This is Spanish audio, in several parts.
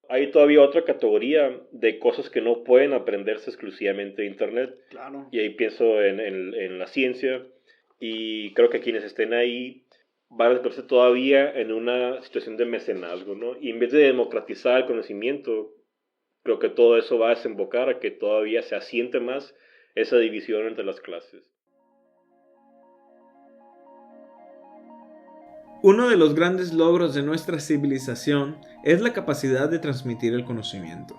Hay todavía otra categoría de cosas que no pueden aprenderse exclusivamente de Internet. Claro. Y ahí pienso en la ciencia. Y creo que quienes estén ahí van a verse todavía en una situación de mecenazgo, ¿no? Y en vez de democratizar el conocimiento, creo que todo eso va a desembocar a que todavía se asiente más esa división entre las clases. Uno de los grandes logros de nuestra civilización es la capacidad de transmitir el conocimiento.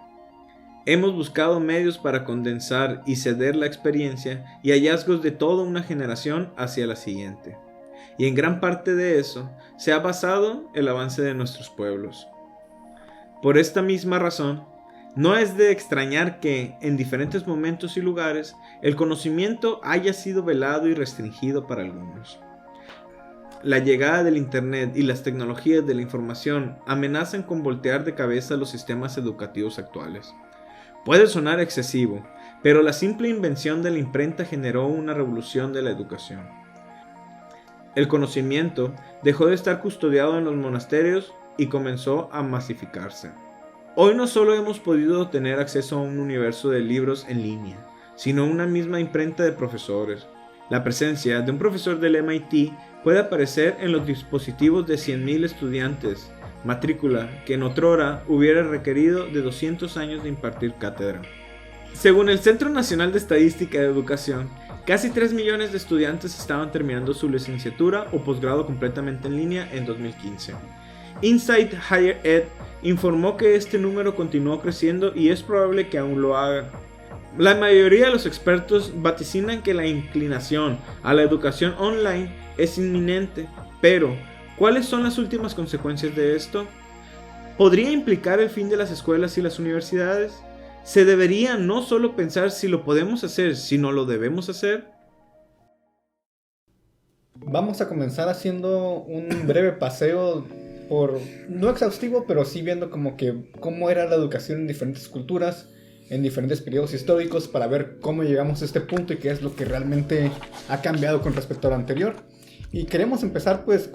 Hemos buscado medios para condensar y ceder la experiencia y hallazgos de toda una generación hacia la siguiente. Y en gran parte de eso se ha basado el avance de nuestros pueblos. Por esta misma razón, no es de extrañar que, en diferentes momentos y lugares, el conocimiento haya sido velado y restringido para algunos. La llegada del Internet y las tecnologías de la información amenazan con voltear de cabeza los sistemas educativos actuales. Puede sonar excesivo, pero la simple invención de la imprenta generó una revolución de la educación. El conocimiento dejó de estar custodiado en los monasterios y comenzó a masificarse. Hoy no solo hemos podido tener acceso a un universo de libros en línea, sino a una misma imprenta de profesores. La presencia de un profesor del MIT puede aparecer en los dispositivos de 100.000 estudiantes, matrícula que en otrora hubiera requerido de 200 años de impartir cátedra. Según el Centro Nacional de Estadística de Educación, casi 3 millones de estudiantes estaban terminando su licenciatura o posgrado completamente en línea en 2015. Insight Higher Ed informó que este número continuó creciendo y es probable que aún lo haga. La mayoría de los expertos vaticinan que la inclinación a la educación online es inminente, pero ¿cuáles son las últimas consecuencias de esto? ¿Podría implicar el fin de las escuelas y las universidades? ¿Se debería no solo pensar si lo podemos hacer, sino lo debemos hacer? Vamos a comenzar haciendo un breve paseo no exhaustivo, pero sí viendo como que cómo era la educación en diferentes culturas, en diferentes periodos históricos, para ver cómo llegamos a este punto y qué es lo que realmente ha cambiado con respecto a lo anterior. Y queremos empezar pues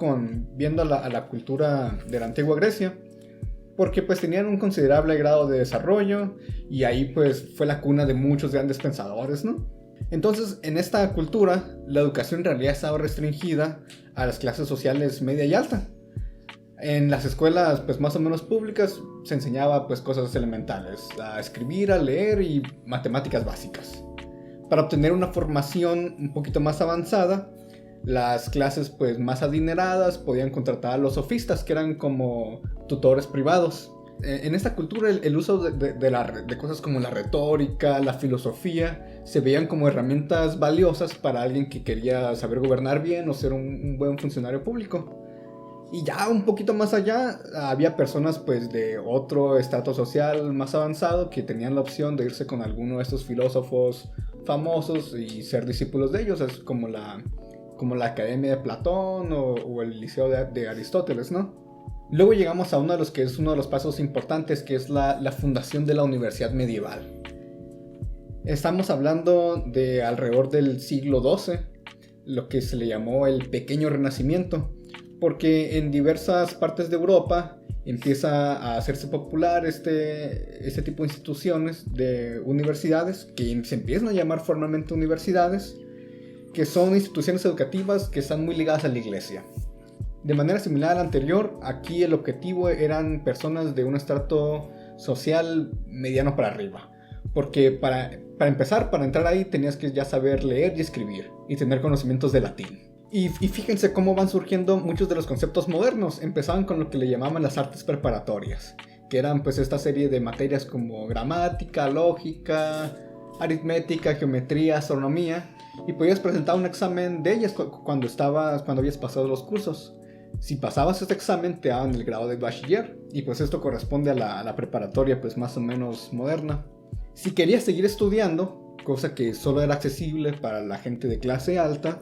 viendo a la cultura de la antigua Grecia, porque pues tenían un considerable grado de desarrollo y ahí pues fue la cuna de muchos grandes pensadores, ¿no? Entonces, en esta cultura, la educación en realidad estaba restringida a las clases sociales media y alta. En las escuelas pues más o menos públicas se enseñaba pues cosas elementales, a escribir, a leer y matemáticas básicas. Para obtener una formación un poquito más avanzada, las clases pues más adineradas podían contratar a los sofistas, que eran como tutores privados. En esta cultura el uso de cosas como la retórica, la filosofía, se veían como herramientas valiosas para alguien que quería saber gobernar bien o ser un buen funcionario público. Y ya un poquito más allá había personas pues de otro estrato social más avanzado que tenían la opción de irse con alguno de estos filósofos famosos y ser discípulos de ellos, es como la Academia de Platón o el Liceo de Aristóteles, ¿no? Luego llegamos a uno de los que es uno de los pasos importantes, que es la fundación de la universidad medieval. Estamos hablando de alrededor del siglo XII, lo que se le llamó el Pequeño Renacimiento, porque en diversas partes de Europa empieza a hacerse popular este tipo de instituciones de universidades, que se empiezan a llamar formalmente universidades, que son instituciones educativas que están muy ligadas a la iglesia. De manera similar a la anterior, aquí el objetivo eran personas de un estrato social mediano para arriba. Porque para empezar, para entrar ahí, tenías que ya saber leer y escribir y tener conocimientos de latín. Y fíjense cómo van surgiendo muchos de los conceptos modernos. Empezaban con lo que le llamaban las artes preparatorias, que eran pues esta serie de materias como gramática, lógica, aritmética, geometría, astronomía, y podías presentar un examen de ellas cuando habías pasado los cursos. Si pasabas este examen te daban el grado de bachiller, y pues esto corresponde a la preparatoria pues más o menos moderna. Si querías seguir estudiando, cosa que solo era accesible para la gente de clase alta,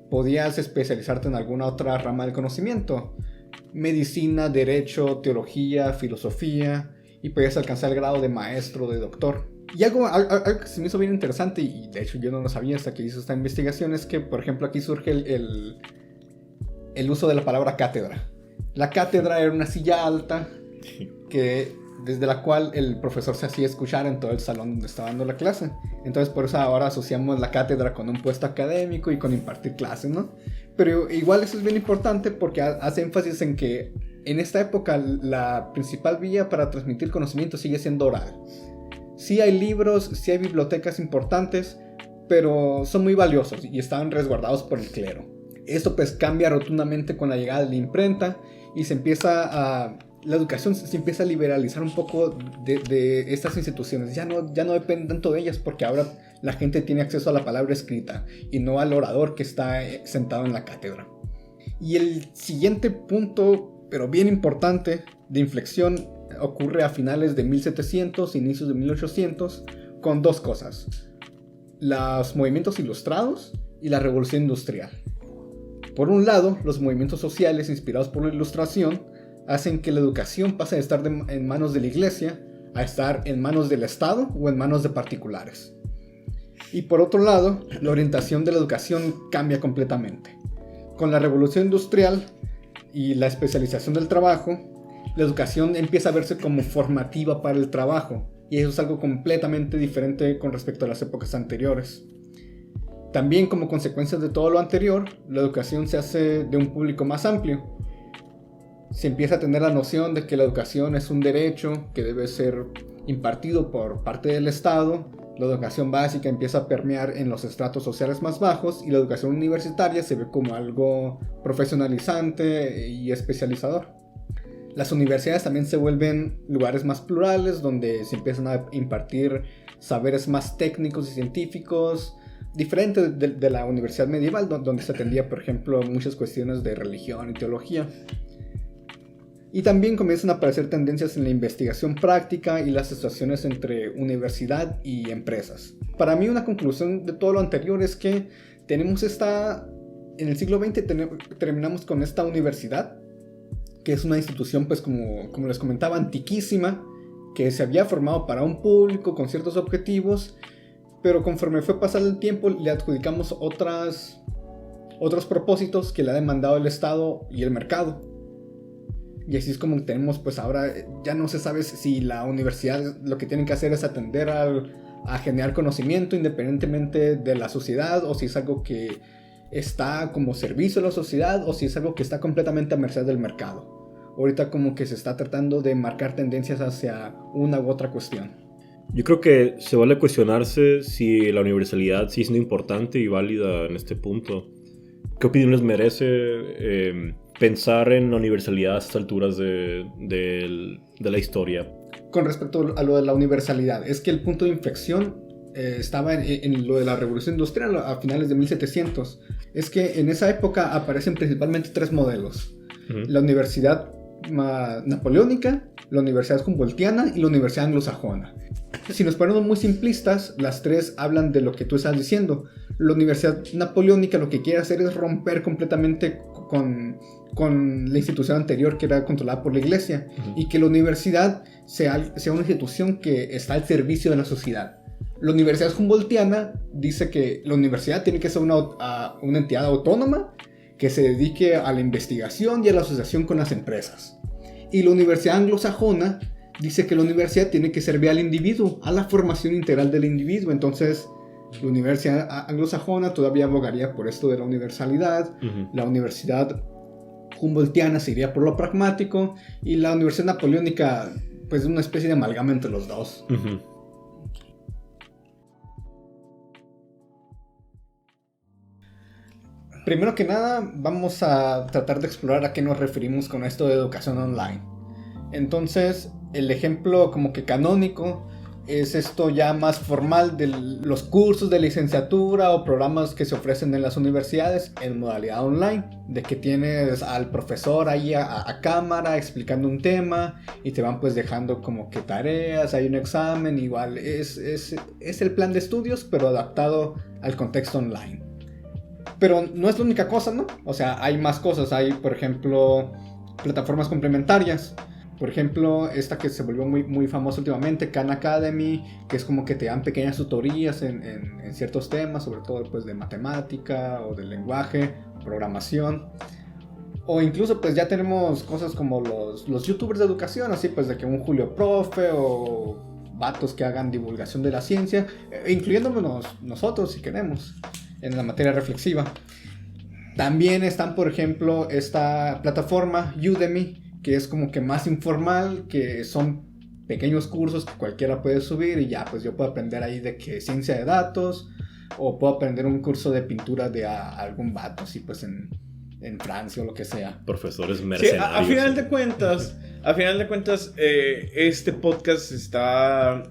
podías especializarte en alguna otra rama del conocimiento: medicina, derecho, teología, filosofía, y podías alcanzar el grado de maestro, de doctor. Y algo que se me hizo bien interesante, y de hecho yo no lo sabía hasta que hice esta investigación, es que por ejemplo aquí surge el uso de la palabra cátedra. La cátedra era una silla alta que desde la cual el profesor se hacía escuchar en todo el salón donde estaba dando la clase. Entonces por eso ahora asociamos la cátedra con un puesto académico y con impartir clases, ¿no? Pero igual eso es bien importante porque hace énfasis en que en esta época la principal vía para transmitir conocimiento sigue siendo oral. Sí hay libros, sí hay bibliotecas importantes, pero son muy valiosos y estaban resguardados por el clero. Esto pues cambia rotundamente con la llegada de la imprenta y la educación se empieza a liberalizar un poco de estas instituciones. Ya no depende tanto de ellas porque ahora la gente tiene acceso a la palabra escrita y no al orador que está sentado en la cátedra. Y el siguiente punto, pero bien importante, de inflexión ocurre a finales de 1700, inicios de 1800, con dos cosas: los movimientos ilustrados y la revolución industrial. Por un lado, los movimientos sociales inspirados por la ilustración hacen que la educación pase de estar en manos de la iglesia a estar en manos del Estado o en manos de particulares. Y por otro lado, la orientación de la educación cambia completamente. Con la revolución industrial y la especialización del trabajo, la educación empieza a verse como formativa para el trabajo, y eso es algo completamente diferente con respecto a las épocas anteriores. También, como consecuencia de todo lo anterior, la educación se hace de un público más amplio. Se empieza a tener la noción de que la educación es un derecho que debe ser impartido por parte del Estado. La educación básica empieza a permear en los estratos sociales más bajos y la educación universitaria se ve como algo profesionalizante y especializador. Las universidades también se vuelven lugares más plurales donde se empiezan a impartir saberes más técnicos y científicos, diferente de la universidad medieval donde se atendía, por ejemplo, muchas cuestiones de religión y teología. Y también comienzan a aparecer tendencias en la investigación práctica y las asociaciones entre universidad y empresas. Para mí una conclusión de todo lo anterior es que en el siglo XX terminamos con esta universidad, que es una institución, pues como les comentaba, antiquísima, que se había formado para un público con ciertos objetivos, pero conforme fue pasando el tiempo le adjudicamos otros propósitos que le ha demandado el Estado y el mercado. Y así es como tenemos, pues ahora ya no se sabe si la universidad lo que tienen que hacer es atender a generar conocimiento independientemente de la sociedad, o si es algo que está como servicio a la sociedad, o si es algo que está completamente a merced del mercado. Ahorita como que se está tratando de marcar tendencias hacia una u otra cuestión. Yo creo que se vale cuestionarse si la universalidad sigue siendo importante y válida en este punto. ¿Qué opinión les merece pensar en la universalidad a estas alturas de la historia? Con respecto a lo de la universalidad, es que el punto de inflexión estaba en lo de la revolución industrial a finales de 1700. Es que en esa época aparecen principalmente tres modelos. Uh-huh. La universidad napoleónica, la universidad humboldtiana y la universidad anglosajona. Si nos ponemos muy simplistas, las tres hablan de lo que tú estás diciendo. La universidad napoleónica lo que quiere hacer es romper completamente con la institución anterior que era controlada por la iglesia, uh-huh, y que la universidad sea una institución que está al servicio de la sociedad. La universidad humboldtiana dice que la universidad tiene que ser una entidad autónoma que se dedique a la investigación y a la asociación con las empresas. Y la universidad anglosajona dice que la universidad tiene que servir al individuo, a la formación integral del individuo. Entonces, la universidad anglosajona todavía abogaría por esto de la universalidad. Uh-huh. La universidad humboldtiana se iría por lo pragmático. Y la universidad napoleónica, pues, es una especie de amalgama entre los dos. Uh-huh. Primero que nada, vamos a tratar de explorar a qué nos referimos con esto de educación online. Entonces, el ejemplo como que canónico es esto ya más formal de los cursos de licenciatura o programas que se ofrecen en las universidades en modalidad online, de que tienes al profesor ahí a cámara explicando un tema y te van pues dejando como que tareas, hay un examen, igual es el plan de estudios pero adaptado al contexto online. Pero no es la única cosa, ¿no? O sea, hay más cosas. Hay, por ejemplo, plataformas complementarias. Por ejemplo, esta que se volvió muy, muy famosa últimamente, Khan Academy, que es como que te dan pequeñas tutorías en ciertos temas, sobre todo pues, de matemática o de lenguaje, programación. O incluso pues ya tenemos cosas como los youtubers de educación, así pues de que un Julio Profe o vatos que hagan divulgación de la ciencia, incluyéndonos nosotros si queremos, en la materia reflexiva. También están, por ejemplo, esta plataforma Udemy, que es como que más informal, que son pequeños cursos que cualquiera puede subir y ya, pues yo puedo aprender ahí de que ciencia de datos, o puedo aprender un curso de pintura de algún vato, así pues en Francia o lo que sea. Profesores Sí, mercenarios. a final de cuentas, este podcast está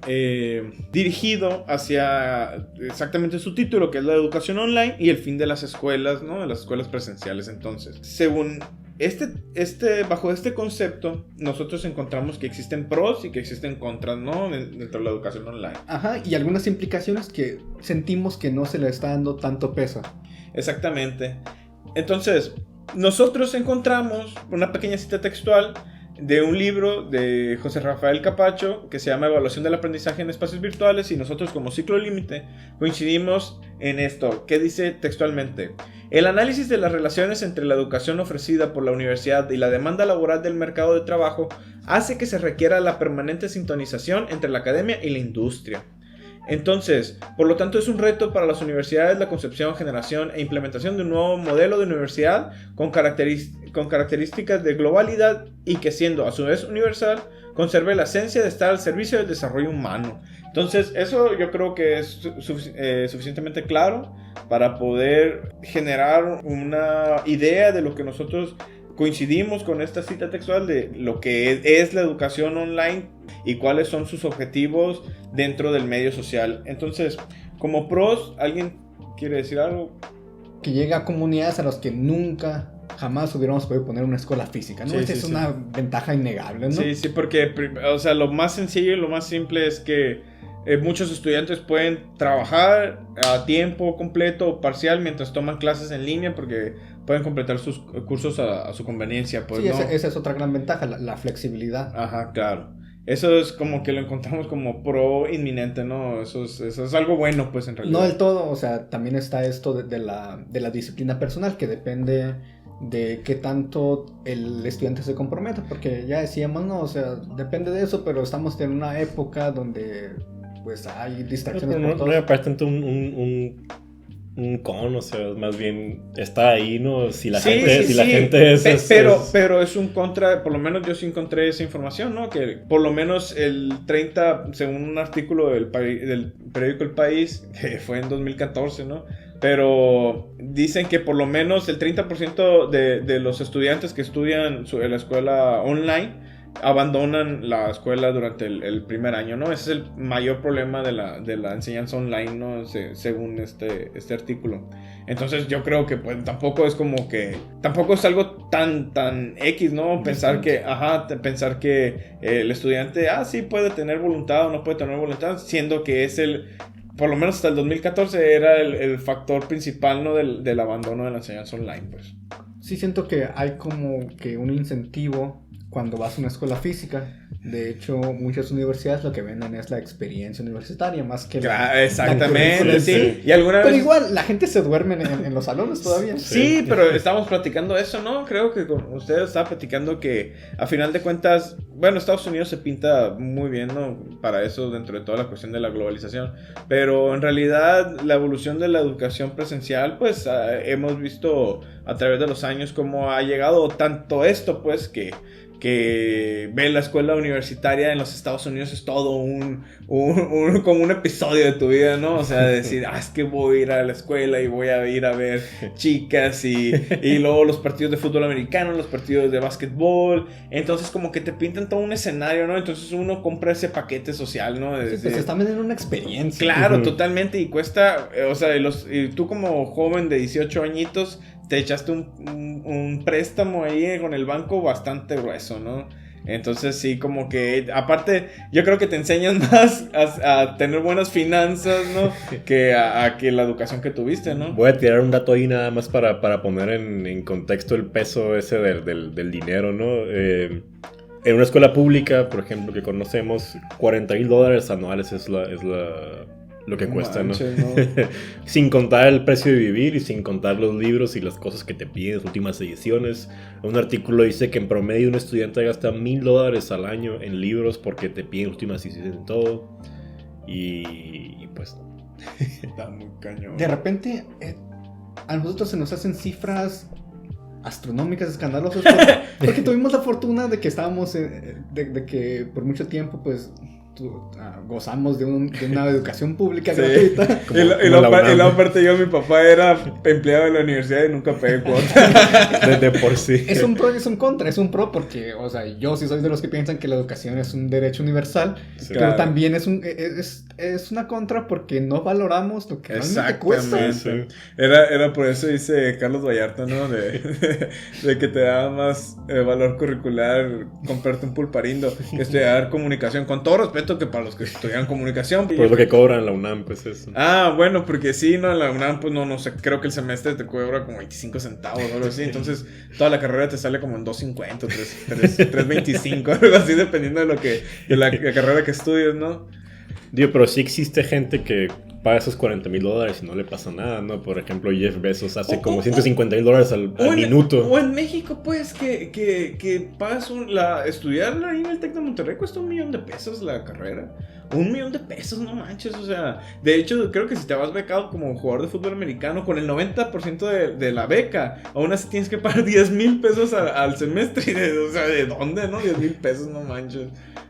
dirigido hacia exactamente su título, que es la educación online y el fin de las escuelas, ¿no? De las escuelas presenciales. Entonces, según bajo este concepto, nosotros encontramos que existen pros y que existen contras, ¿no? Dentro de la educación online. Ajá, y algunas implicaciones que sentimos que no se le está dando tanto peso. Exactamente. Entonces, nosotros encontramos una pequeña cita textual de un libro de José Rafael Capacho que se llama Evaluación del aprendizaje en espacios virtuales, y nosotros como Ciclo Límite coincidimos en esto, que dice textualmente: el análisis de las relaciones entre la educación ofrecida por la universidad y la demanda laboral del mercado de trabajo hace que se requiera la permanente sintonización entre la academia y la industria. Entonces, por lo tanto, es un reto para las universidades la concepción, generación e implementación de un nuevo modelo de universidad con características de globalidad y que, siendo a su vez universal, conserve la esencia de estar al servicio del desarrollo humano. Entonces, eso yo creo que es suficientemente claro para poder generar una idea de lo que nosotros coincidimos con esta cita textual de lo que es la educación online y cuáles son sus objetivos dentro del medio social. Entonces, como pros, ¿alguien quiere decir algo? Que llega a comunidades a las que nunca, jamás hubiéramos podido poner una escuela física, ¿no? Sí, Esta sí, es sí. una ventaja innegable, ¿no? Sí, sí, porque, o sea, lo más sencillo y lo más simple es que muchos estudiantes pueden trabajar a tiempo completo o parcial mientras toman clases en línea, porque pueden completar sus cursos a su conveniencia. Pues, sí, ¿no? esa es otra gran ventaja, la flexibilidad. Ajá, claro. Eso es como que lo encontramos como pro inminente, ¿no? Eso es algo bueno, pues, en realidad. No del todo, o sea, también está esto de la disciplina personal, que depende de qué tanto el estudiante se comprometa, porque ya decíamos, no, o sea, depende de eso, pero estamos en una época donde pues hay distracciones No por todos. me parece tanto un con, o sea, más bien está ahí, ¿no? Si la gente es... Pero es un contra, por lo menos yo sí encontré esa información, ¿no? Que por lo menos el 30, según un artículo del periódico El País, que fue en 2014, ¿no? Pero dicen que por lo menos el 30% de los estudiantes que estudian en la escuela online abandonan la escuela durante el primer año, ¿no? Ese es el mayor problema de la enseñanza online, ¿no? Según este artículo. Entonces yo creo que pues tampoco es como que... Tampoco es algo tan X, ¿no? Pensar que el estudiante, sí puede tener voluntad o no puede tener voluntad, siendo que es por lo menos hasta el 2014 era el factor principal, ¿no? del abandono de la enseñanza online, pues. Sí, siento que hay como que un incentivo cuando vas a una escuela física. De hecho, muchas universidades lo que venden es la experiencia universitaria más que exactamente, sí. Y pero igual, la gente se duerme en los salones todavía. Sí, pero estamos platicando eso, ¿no? Creo que con ustedes estaba platicando que a final de cuentas, bueno, Estados Unidos se pinta muy bien, ¿no? Para eso, dentro de toda la cuestión de la globalización. Pero en realidad, la evolución de la educación presencial, pues hemos visto a través de los años cómo ha llegado tanto esto, pues, que ve la escuela universitaria en los Estados Unidos es todo como un episodio de tu vida, ¿no? O sea, decir, es que voy a ir a la escuela y voy a ir a ver chicas y luego los partidos de fútbol americano, los partidos de básquetbol. Entonces como que te pintan todo un escenario, ¿no? Entonces uno compra ese paquete social, ¿no? Sí, pues está vendiendo una experiencia. Claro, totalmente, y cuesta, o sea, y tú como joven de 18 añitos te echaste un préstamo ahí con el banco bastante grueso, ¿no? Entonces sí, como que aparte yo creo que te enseñan más a tener buenas finanzas, ¿no? que a que la educación que tuviste, ¿no? Voy a tirar un dato ahí nada más para poner en contexto el peso ese del dinero, ¿no? En una escuela pública, por ejemplo, que conocemos, $40,000 anuales es lo que cuesta, manches, ¿no? Sin contar el precio de vivir y sin contar los libros y las cosas que te piden, las últimas ediciones. Un artículo dice que en promedio un estudiante gasta $1,000 al año en libros porque te piden últimas ediciones en todo. Y pues... Está muy cañón. De repente, a nosotros se nos hacen cifras astronómicas, escandalosas, porque tuvimos la fortuna de que estábamos, de que por mucho tiempo, pues... gozamos de una educación pública gratuita. Y la aparte yo, mi papá era empleado de la universidad y nunca pegué cuota. De por sí. Es un pro y es un contra. Es un pro porque, o sea, yo sí soy de los que piensan que la educación es un derecho universal, sí, pero también es una contra porque no valoramos lo que realmente cuesta. Sí. Era por eso dice Carlos Vallarta, ¿no? De que te da más valor curricular comprarte un pulparindo que estudiar comunicación, con todo respeto que para los que estudian comunicación. Pues lo que cobran en la UNAM, pues eso. Ah, bueno, porque sí, no, en la UNAM, pues no sé, creo que el semestre te cobra como 25 centavos o algo así, entonces toda la carrera te sale como en 2.50, 3.25, algo así, dependiendo de la carrera que estudies, ¿no? Digo, pero sí existe gente que paga esos $40,000 y no le pasa nada, ¿no? Por ejemplo, Jeff Bezos hace como $150,000 al minuto. O en México, pues, que pagas estudiar ahí en el TEC de Monterrey cuesta $1,000,000 la carrera. $1,000,000, no manches, o sea, de hecho, creo que si te vas becado como jugador de fútbol americano, con el 90% de la beca, aún así tienes que pagar $10,000 al semestre, o sea, ¿de dónde, no? $10,000, no manches.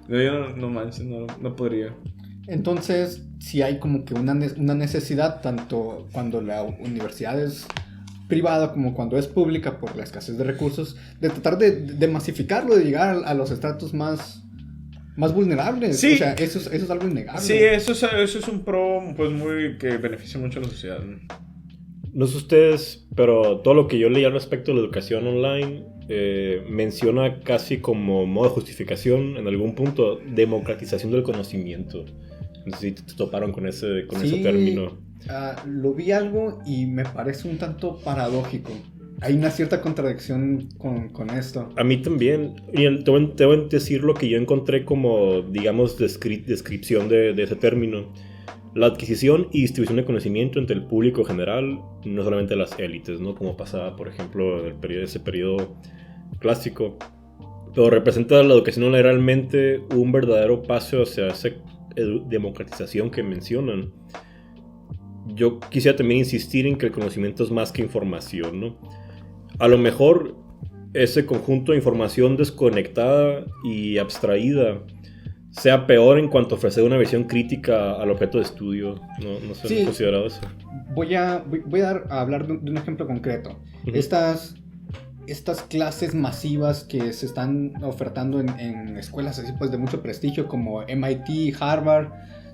Yo no manches, no podría. Entonces, sí hay como que una necesidad, tanto cuando la universidad es privada como cuando es pública por la escasez de recursos, de tratar de masificarlo, de llegar a los estratos más vulnerables. Sí. O sea, eso es algo innegable. Sí, eso es un pro, pues, muy que beneficia mucho a la sociedad. No sé ustedes, pero todo lo que yo leí al respecto de la educación online menciona casi como modo de justificación, en algún punto, democratización del conocimiento. No sé si te toparon con ese término. Lo vi algo y me parece un tanto paradójico. Hay una cierta contradicción con esto. A mí también. Y te voy a decir lo que yo encontré como, digamos, descripción de ese término. La adquisición y distribución de conocimiento entre el público general, no solamente las élites, ¿no? Como pasaba, por ejemplo, ese periodo clásico. Pero representa la educación online realmente un verdadero paso hacia esa democratización que mencionan. Yo quisiera también insistir en que el conocimiento es más que información, ¿no? A lo mejor ese conjunto de información desconectada y abstraída sea peor en cuanto a ofrecer una visión crítica al objeto de estudio. No sé si considerado eso. Voy a hablar de un ejemplo concreto. Uh-huh. Estas clases masivas que se están ofertando en escuelas así, pues, de mucho prestigio como MIT, Harvard,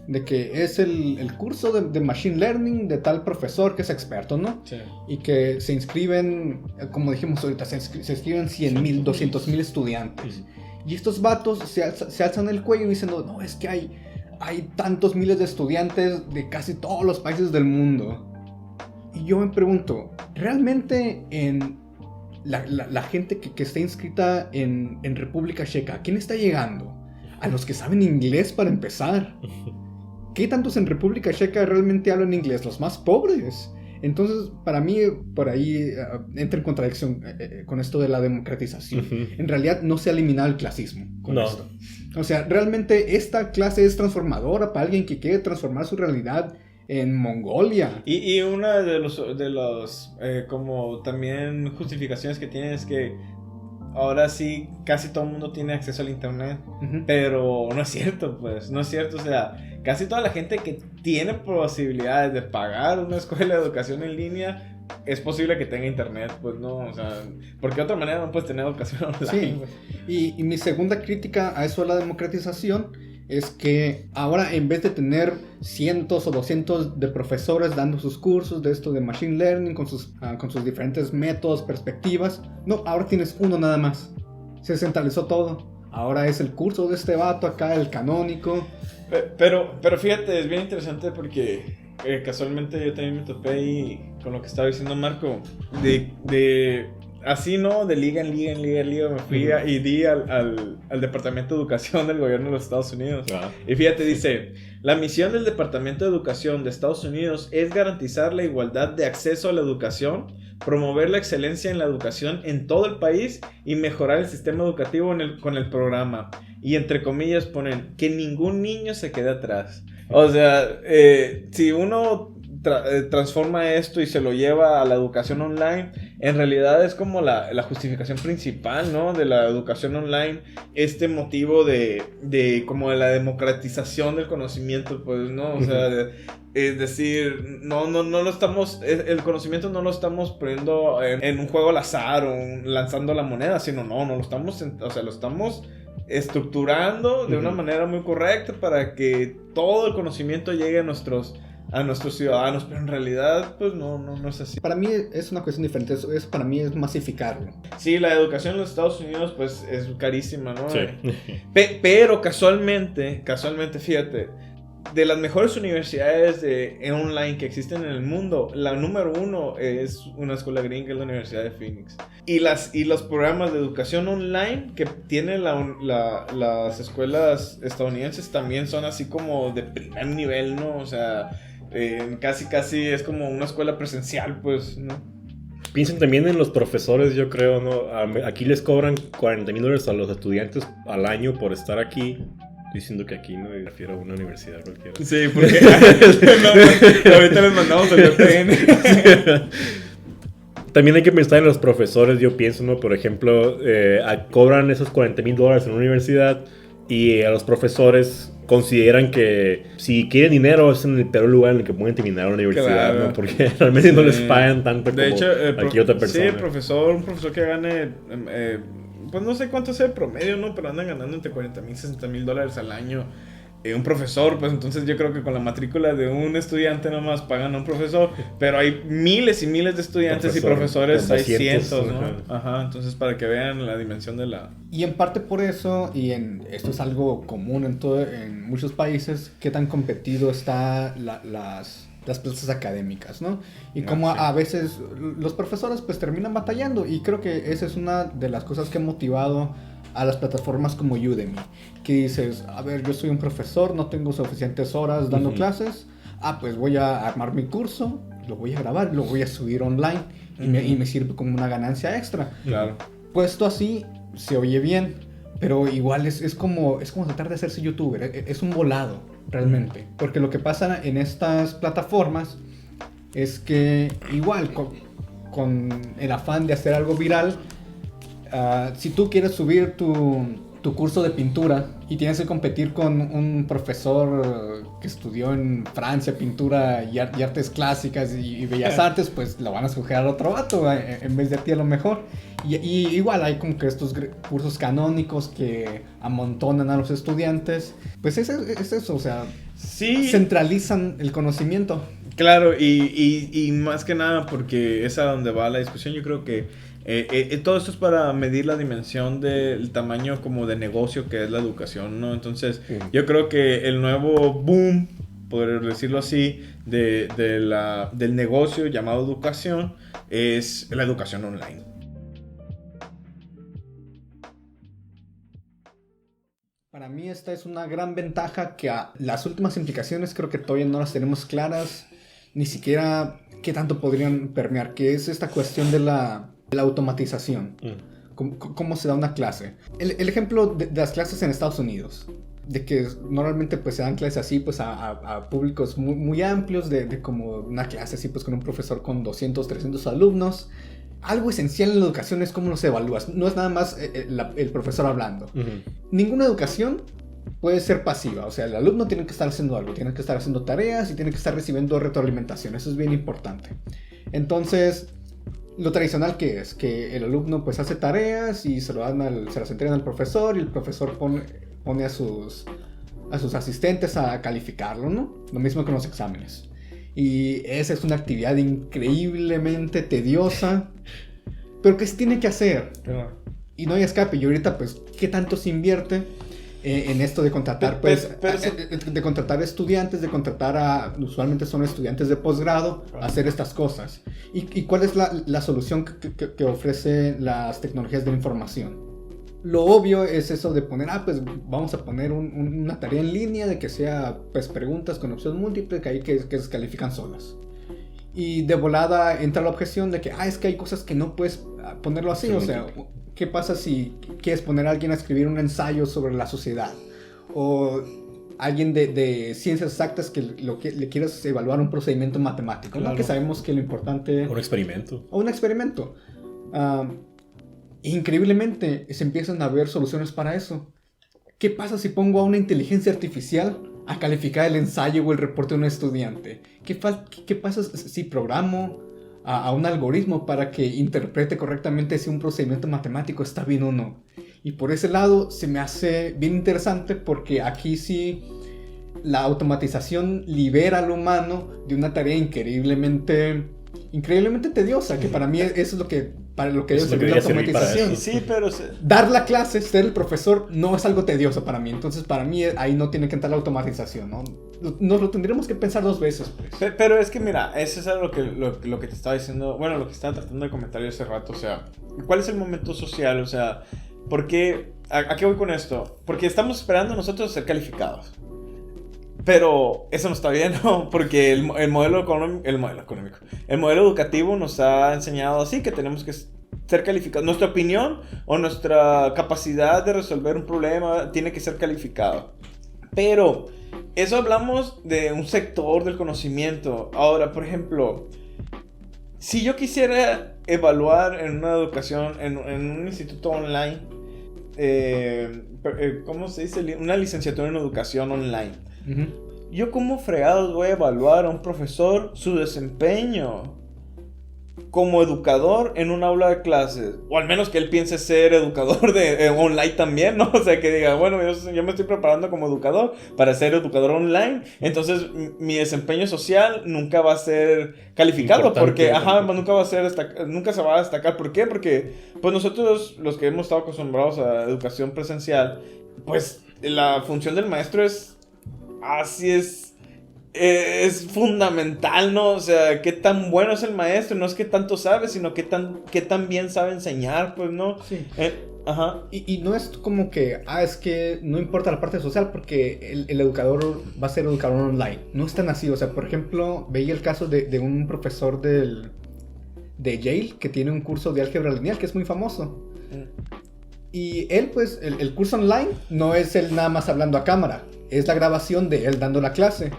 de que es el curso de Machine Learning de tal profesor que es experto, ¿no? Sí. Y que se inscriben, como dijimos ahorita, se inscriben 100,000, 200,000 estudiantes. Y estos vatos se alzan el cuello diciendo, no, es que hay tantos miles de estudiantes de casi todos los países del mundo. Y yo me pregunto, ¿realmente la gente que está inscrita en República Checa, ¿a quién está llegando? A los que saben inglés para empezar. ¿Qué tantos en República Checa realmente hablan inglés? Los más pobres. Entonces, para mí, por ahí entra en contradicción con esto de la democratización. Uh-huh. En realidad, no se ha eliminado el clasismo con esto. O sea, realmente esta clase es transformadora para alguien que quiere transformar su realidad en Mongolia. Y una de los como también justificaciones que tiene es que ahora sí casi todo el mundo tiene acceso al internet. Uh-huh. Pero no es cierto, pues. No es cierto, o sea, casi toda la gente que tiene posibilidades de pagar una escuela de educación en línea, es posible que tenga internet, pues no, o sea, porque de otra manera no puedes tener educación online. Sí. Y mi segunda crítica a eso de la democratización es que ahora, en vez de tener cientos o 200 de profesores dando sus cursos de esto de Machine Learning con sus diferentes métodos, perspectivas, no, ahora tienes uno nada más. Se centralizó todo. Ahora es el curso de este vato acá, el canónico. Pero fíjate, es bien interesante porque casualmente yo también me topé ahí con lo que estaba diciendo Marco, de así, ¿no? De liga en liga, me fui y di al Departamento de Educación del gobierno de los Estados Unidos. Y fíjate, dice, la misión del Departamento de Educación de Estados Unidos es garantizar la igualdad de acceso a la educación, promover la excelencia en la educación en todo el país y mejorar el sistema educativo con el programa. Y entre comillas ponen que ningún niño se quede atrás. O sea, si uno transforma esto y se lo lleva a la educación online, en realidad es como la justificación principal, ¿no? De la educación online, este motivo de como de la democratización del conocimiento, pues, ¿no? O sea, es decir, no lo estamos, el conocimiento no lo estamos poniendo en un juego al azar o lanzando la moneda, sino no lo estamos, o sea, lo estamos estructurando de una manera muy correcta para que todo el conocimiento llegue a nuestros ciudadanos, pero en realidad pues no es así. Para mí es una cuestión diferente, eso para mí es masificarlo. Sí, la educación en los Estados Unidos pues es carísima, ¿no? Sí. Pero casualmente, fíjate, de las mejores universidades online que existen en el mundo, la número 1 es una escuela gringa, es la Universidad de Phoenix. Y los programas de educación online que tienen las escuelas estadounidenses también son así como de primer nivel, ¿no? O sea, casi es como una escuela presencial, pues, ¿no? Piensen también en los profesores, yo creo, ¿no? Aquí les cobran $40,000 a los estudiantes al año por estar aquí. Diciendo que aquí no me refiero a una universidad cualquiera. Sí, porque ahorita les mandamos el VPN. También hay que pensar en los profesores, yo pienso, ¿no? Por ejemplo, cobran esos $40,000 en una universidad y a los profesores consideran que si quieren dinero es en el peor lugar en el que pueden terminar una universidad, claro, ¿no? Porque realmente no les pagan tanto como hecho, aquí otra persona. Sí, un profesor que gane... pues no sé cuánto es el promedio, ¿no? Pero andan ganando entre $40,000 y $60,000 al año. Un profesor, pues entonces yo creo que con la matrícula de un estudiante nomás pagan a un profesor, pero hay miles y miles de estudiantes y profesores, hay cientos, ¿no? Ajá, entonces para que vean la dimensión de la... Y en parte por eso, esto es algo común en muchos países, qué tan competido está las plazas académicas, ¿no? Y como a veces los profesores pues terminan batallando, y creo que esa es una de las cosas que ha motivado a las plataformas como Udemy, que dices, a ver, yo soy un profesor, no tengo suficientes horas dando clases, pues voy a armar mi curso, lo voy a grabar, lo voy a subir online, y me sirve como una ganancia extra. Claro. Puesto así, se oye bien, pero igual es como tratar de hacerse youtuber, es un volado, realmente, porque lo que pasa en estas plataformas es que igual, con el afán de hacer algo viral, si tú quieres subir tu curso de pintura y tienes que competir con un profesor que estudió en Francia pintura y artes clásicas y bellas artes, pues lo van a escoger a otro vato en vez de a ti a lo mejor. Y igual hay como que estos cursos canónicos que amontonan a los estudiantes. Pues es eso, o sea, sí, centralizan el conocimiento. Claro, y más que nada porque es a donde va la discusión. Yo creo que todo esto es para medir la dimensión del tamaño como de negocio que es la educación, ¿no? Entonces, yo creo que el nuevo boom, poder decirlo así, del negocio llamado educación es la educación online. Para mí esta es una gran ventaja que las últimas implicaciones creo que todavía no las tenemos claras, ni siquiera qué tanto podrían permear, que es esta cuestión de la automatización. ¿Cómo se da una clase? El ejemplo de las clases en Estados Unidos, de que normalmente pues se dan clases así pues a públicos muy, muy amplios, de como una clase así pues con un profesor con 200, 300 alumnos. Algo esencial en la educación es cómo los evalúas, no es nada más el profesor hablando. Ninguna educación puede ser pasiva, o sea, el alumno tiene que estar haciendo algo, tiene que estar haciendo tareas y tiene que estar recibiendo retroalimentación, eso es bien importante. Entonces, lo tradicional que es que el alumno pues hace tareas y se las entregan al profesor y el profesor pone a sus asistentes a calificarlo, ¿no? Lo mismo con los exámenes. Y esa es una actividad increíblemente tediosa, pero que se tiene que hacer. Y no hay escape. Y ahorita, pues, ¿qué tanto se invierte en esto de contratar, de contratar estudiantes, de contratar usualmente son estudiantes de posgrado, a hacer estas cosas. ¿Y cuál es la solución que ofrecen las tecnologías de la información? Lo obvio es eso de poner, pues vamos a poner una tarea en línea de que sea pues preguntas con opción múltiple que se califican solas. Y de volada entra la objeción de que, es que hay cosas que no puedes ponerlo así, o sea, ¿qué pasa si quieres poner a alguien a escribir un ensayo sobre la sociedad? O alguien de ciencias exactas que le quieras evaluar un procedimiento matemático, claro. ¿No? Que sabemos que lo importante... Un experimento. O un experimento. Increíblemente se empiezan a ver soluciones para eso. ¿Qué pasa si pongo a una inteligencia artificial a calificar el ensayo o el reporte de un estudiante? ¿Qué pasa si programo a un algoritmo para que interprete correctamente si un procedimiento matemático está bien o no? Y por ese lado se me hace bien interesante porque aquí sí la automatización libera al humano de una tarea increíblemente tediosa, que para mí eso es lo que debe servir la automatización. Sí, pero dar la clase, ser el profesor, no es algo tedioso para mí. Entonces, para mí, ahí no tiene que entrar la automatización, ¿no? Nos lo tendríamos que pensar 2 veces, pues. Pero es que, mira, eso es algo lo que te estaba diciendo, bueno, lo que estaba tratando de comentar yo hace rato, o sea, ¿cuál es el momento social? O sea, ¿por qué? ¿A qué voy con esto? Porque estamos esperando nosotros ser calificados. Pero eso no está bien, ¿no? Porque el modelo económico, el modelo educativo nos ha enseñado así, que tenemos que ser calificados. Nuestra opinión o nuestra capacidad de resolver un problema tiene que ser calificado. Pero eso hablamos de un sector del conocimiento. Ahora, por ejemplo, si yo quisiera evaluar en una educación, en un instituto online, ¿cómo se dice? Una licenciatura en educación online. Uh-huh. Yo como fregados voy a evaluar a un profesor su desempeño como educador en un aula de clases, o al menos que él piense ser educador de online también, ¿no? O sea, que diga, bueno, yo me estoy preparando como educador para ser educador online, entonces mi desempeño social nunca va a ser calificado, porque nunca se va a destacar. ¿Por qué? Porque pues nosotros, los que hemos estado acostumbrados a educación presencial, pues la función del maestro es fundamental, ¿no? O sea, qué tan bueno es el maestro, no es que tanto sabe, sino qué tan bien sabe enseñar, pues, ¿no? Sí. Ajá. Y no es como que, es que no importa la parte social porque el educador va a ser educador online. No es tan así, o sea, por ejemplo, veía el caso de un profesor de Yale que tiene un curso de álgebra lineal que es muy famoso. Y él, pues, el curso online no es él nada más hablando a cámara. Es la grabación de él dando la clase.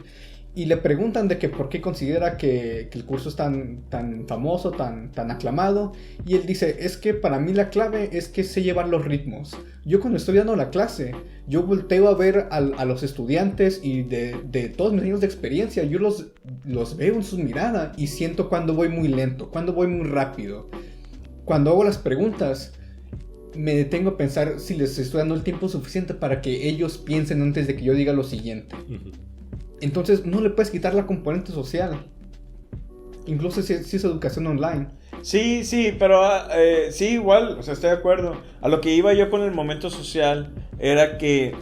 Y le preguntan de que por qué considera que el curso es tan famoso, tan aclamado. Y él dice, es que para mí la clave es que sé llevar los ritmos. Yo cuando estoy dando la clase, yo volteo a ver a los estudiantes y de todos mis años de experiencia, yo los veo en su mirada y siento cuando voy muy lento, cuando voy muy rápido. Cuando hago las preguntas, me detengo a pensar si les estoy dando el tiempo suficiente para que ellos piensen antes de que yo diga lo siguiente. Uh-huh. Entonces no le puedes quitar la componente social, incluso si es educación online. Sí, pero sí, igual, o sea, estoy de acuerdo. A lo que iba yo con el momento social era que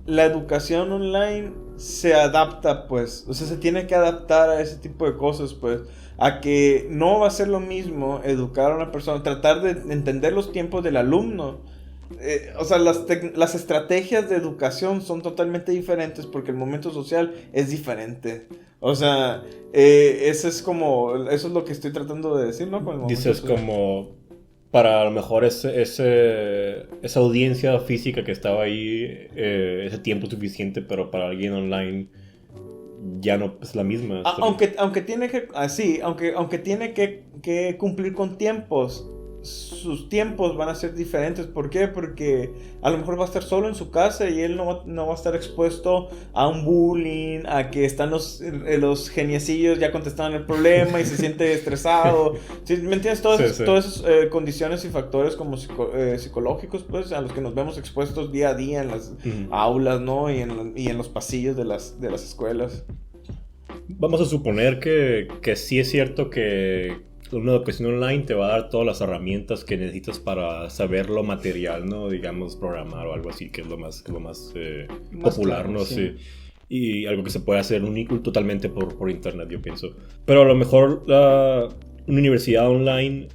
la educación online se adapta, pues, o sea, se tiene que adaptar a ese tipo de cosas, pues, a que no va a ser lo mismo educar a una persona, tratar de entender los tiempos del alumno. O sea, las estrategias de educación son totalmente diferentes porque el momento social es diferente. O sea, eso es lo que estoy tratando de decir, ¿no? Con el momento dices social. Como para a lo mejor esa audiencia física que estaba ahí, ese tiempo suficiente, pero para alguien online ya no es la misma. Aunque tiene que cumplir con tiempos, sus tiempos van a ser diferentes. ¿Por qué? Porque a lo mejor va a estar solo en su casa y él no va a estar expuesto a un bullying, a que están los geniecillos ya contestaron el problema y se siente estresado. ¿Sí? ¿Me entiendes? Todas esas condiciones y factores como psicológicos, pues, a los que nos vemos expuestos día a día en las aulas, ¿no? Y en los pasillos de las escuelas. Vamos a suponer que sí es cierto que una educación online te va a dar todas las herramientas que necesitas para saber lo material, ¿no? Digamos, programar o algo así, que es lo más popular, claro, ¿no? sí. Sí. Y algo que se puede hacer único totalmente por internet, yo pienso. Pero a lo mejor una universidad online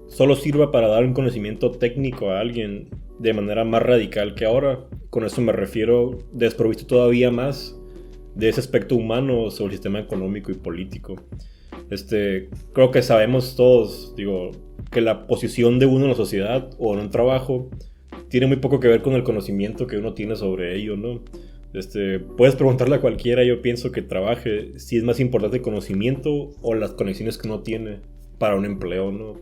solo sirva para dar un conocimiento técnico a alguien de manera más radical que ahora. Con eso me refiero desprovisto todavía más de ese aspecto humano sobre el sistema económico y político. Creo que sabemos todos, digo, que la posición de uno en la sociedad o en un trabajo tiene muy poco que ver con el conocimiento que uno tiene sobre ello, ¿no? Puedes preguntarle a cualquiera, yo pienso que trabaje, si es más importante el conocimiento o las conexiones que uno tiene para un empleo, ¿no?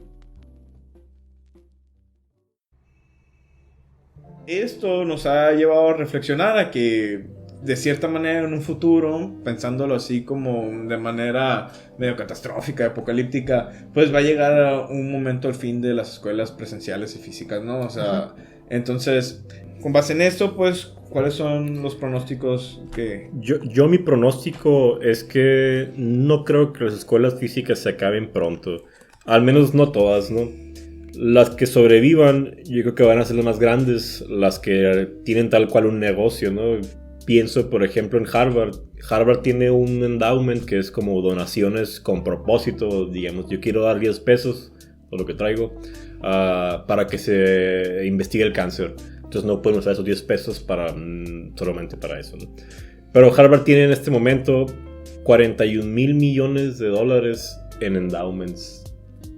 Esto nos ha llevado a reflexionar a que, de cierta manera, en un futuro, pensándolo así como de manera medio catastrófica, apocalíptica, pues va a llegar un momento al fin de las escuelas presenciales y físicas, ¿no? O sea, entonces, con base en esto, pues, ¿cuáles son los pronósticos que...? Yo mi pronóstico es que no creo que las escuelas físicas se acaben pronto. Al menos no todas, ¿no? Las que sobrevivan, yo creo que van a ser las más grandes, las que tienen tal cual un negocio, ¿no? Pienso, por ejemplo, en Harvard. Harvard tiene un endowment que es como donaciones con propósito, digamos, yo quiero dar 10 pesos, o lo que traigo, para que se investigue el cáncer. Entonces no pueden usar esos 10 pesos solamente para eso, ¿no? Pero Harvard tiene en este momento 41 mil millones de dólares en endowments.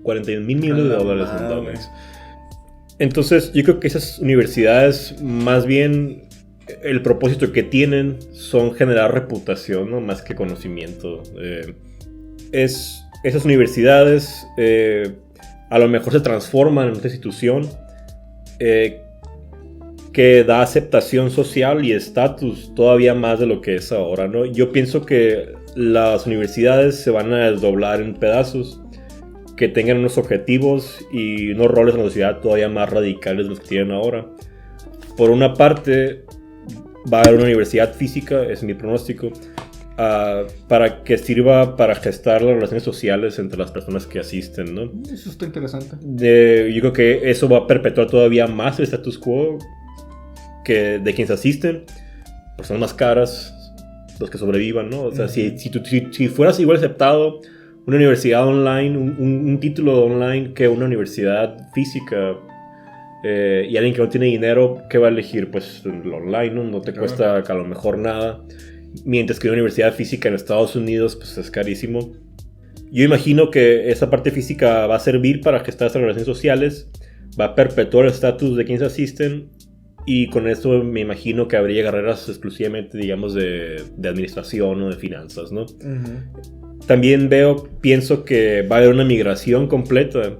41 mil millones de dólares en endowments. Entonces yo creo que esas universidades, más bien el propósito que tienen son generar reputación, ¿no? Más que conocimiento. Esas universidades a lo mejor se transforman en una institución que da aceptación social y estatus todavía más de lo que es ahora, ¿no? Yo pienso que las universidades se van a desdoblar en pedazos que tengan unos objetivos y unos roles en la sociedad todavía más radicales de los que tienen ahora. Por una parte, va a haber una universidad física, es mi pronóstico, para que sirva para gestar las relaciones sociales entre las personas que asisten, ¿no? Eso está interesante. Yo creo que eso va a perpetuar todavía más el status quo de quienes asisten, personas más caras, los que sobrevivan, ¿no? O sea, si fueras igual aceptado una universidad online, un título online que una universidad física, y alguien que no tiene dinero, ¿qué va a elegir? Pues lo online, ¿no? No te cuesta a lo mejor nada. Mientras que una universidad física en Estados Unidos, pues es carísimo. Yo imagino que esa parte física va a servir para gestar estas relaciones sociales, va a perpetuar el estatus de quienes asisten, y con esto me imagino que habría carreras exclusivamente, digamos, de administración o de finanzas, ¿no? También pienso que va a haber una migración completa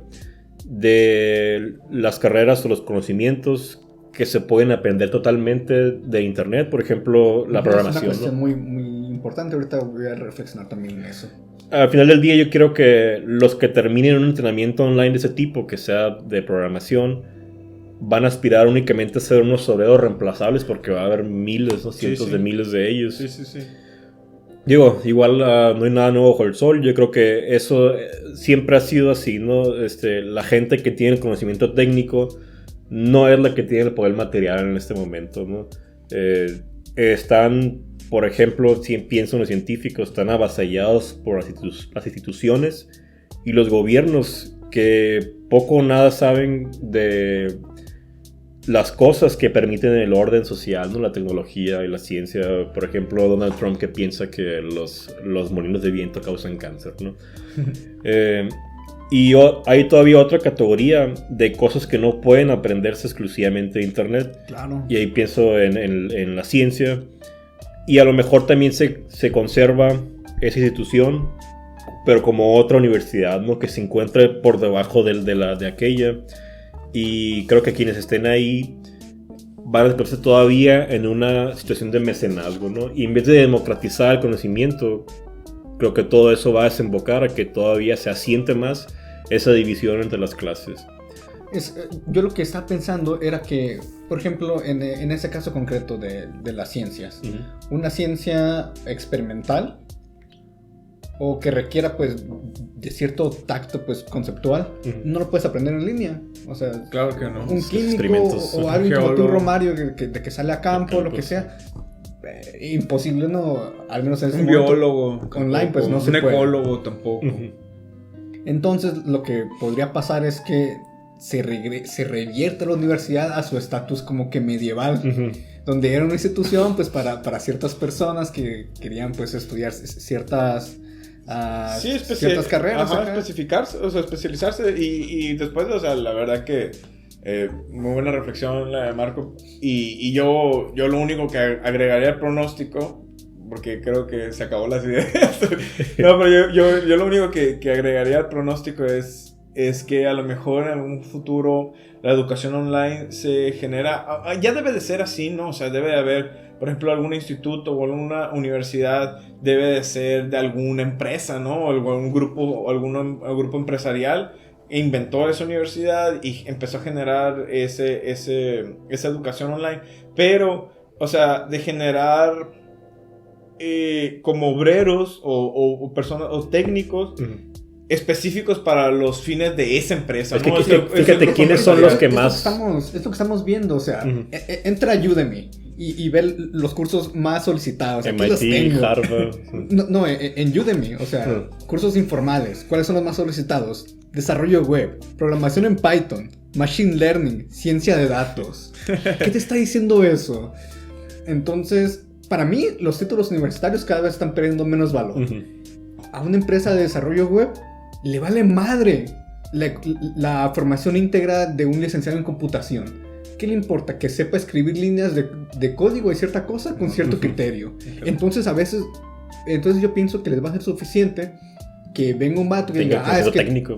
de las carreras o los conocimientos que se pueden aprender totalmente de internet, por ejemplo, la programación. Es una cuestión, ¿no? muy, muy importante, ahorita voy a reflexionar también en eso. Al final del día yo quiero que los que terminen un entrenamiento online de ese tipo, que sea de programación, van a aspirar únicamente a ser unos obreros reemplazables, porque va a haber miles o cientos de miles de ellos. Sí. Digo, igual no hay nada nuevo bajo el sol. Yo creo que eso siempre ha sido así, ¿no? La gente que tiene el conocimiento técnico no es la que tiene el poder material en este momento, ¿no? Están, por ejemplo, si pienso en los científicos, están avasallados por las instituciones y los gobiernos que poco o nada saben de las cosas que permiten el orden social, ¿no? La tecnología y la ciencia. Por ejemplo, Donald Trump, que piensa que los molinos de viento causan cáncer, ¿no? Y hay todavía otra categoría de cosas que no pueden aprenderse exclusivamente de internet. Claro. Y ahí pienso en la ciencia. Y a lo mejor también se conserva esa institución, pero como otra universidad, ¿no? Que se encuentre por debajo de aquella. Y creo que quienes estén ahí van a encontrarse todavía en una situación de mecenazgo, ¿no? Y en vez de democratizar el conocimiento, creo que todo eso va a desembocar a que todavía se asiente más esa división entre las clases. Yo lo que estaba pensando era que, por ejemplo, en ese caso concreto de las ciencias, una ciencia experimental o que requiera pues de cierto tacto pues conceptual, no lo puedes aprender en línea. O sea, claro que no. Un químico o alguien como tú, Romario, que sale a campo, lo que sea, imposible, no, al menos en ese momento. Un biólogo online pues no se puede. Un ecólogo tampoco. Entonces lo que podría pasar es que se revierte la universidad a su estatus como que medieval, donde era una institución pues para ciertas personas que querían pues estudiar ciertas ciertas carreras. Ajá, especializarse y después, o sea, la verdad que muy buena reflexión la de Marco, y yo lo único que agregaría al pronóstico, porque creo que se acabó las ideas. No, pero yo lo único que agregaría al pronóstico es que a lo mejor en algún futuro la educación online se genera, ya debe de ser así, ¿no? O sea, debe de haber, por ejemplo, algún instituto o alguna universidad debe de ser de alguna empresa, ¿no? O algún grupo empresarial inventó esa universidad y empezó a generar esa educación online. Pero, o sea, de generar como obreros o personas o técnicnicos específicos para los fines de esa empresa, es ¿no? que, fíjate quiénes son los que más... Es lo que estamos viendo, o sea, entra a Udemy y ve los cursos más solicitados. Aquí los tengo. Harvard. No, en Udemy, o sea, cursos informales. ¿Cuáles son los más solicitados? Desarrollo web, programación en Python, machine learning, ciencia de datos. ¿Qué te está diciendo eso? Entonces, para mí, los títulos universitarios cada vez están perdiendo menos valor. A una empresa de desarrollo web le vale madre la formación íntegra de un licenciado en computación. ¿Qué le importa? Que sepa escribir líneas de código de cierta cosa con cierto criterio. Entonces yo pienso que les va a ser suficiente que venga un vato y diga, es que técnico.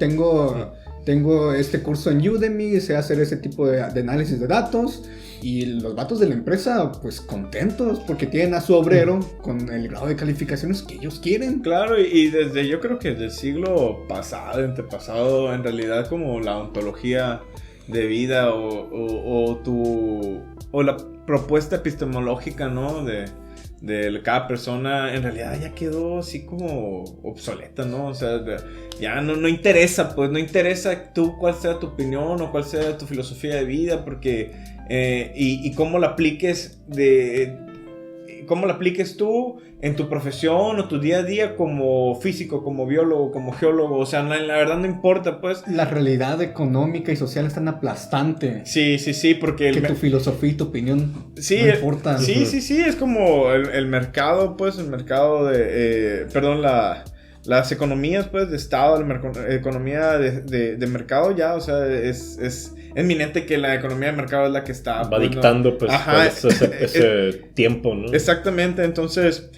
Tengo este curso en Udemy, sé hacer ese tipo de análisis de datos, y los vatos de la empresa pues contentos porque tienen a su obrero con el grado de calificaciones que ellos quieren. Claro, y yo creo que desde el siglo pasado, antepasado, en realidad como la ontología de vida o la propuesta epistemológica, ¿no? de cada persona, en realidad ya quedó así como obsoleta, ¿no? O sea, ya no interesa, pues no interesa tú cuál sea tu opinión o cuál sea tu filosofía de vida, porque y cómo la apliques tú en tu profesión o tu día a día como físico, como biólogo, como geólogo. O sea, la verdad no importa, pues. La realidad económica y social es tan aplastante. Sí, porque... Que tu filosofía y tu opinión no importan. Sí, es como el mercado, pues, el mercado de... las economías, pues, de Estado, la economía de mercado ya, o sea, es eminente que la economía de mercado es la que está... Va dictando, pues, ese tiempo, ¿no? Exactamente, entonces,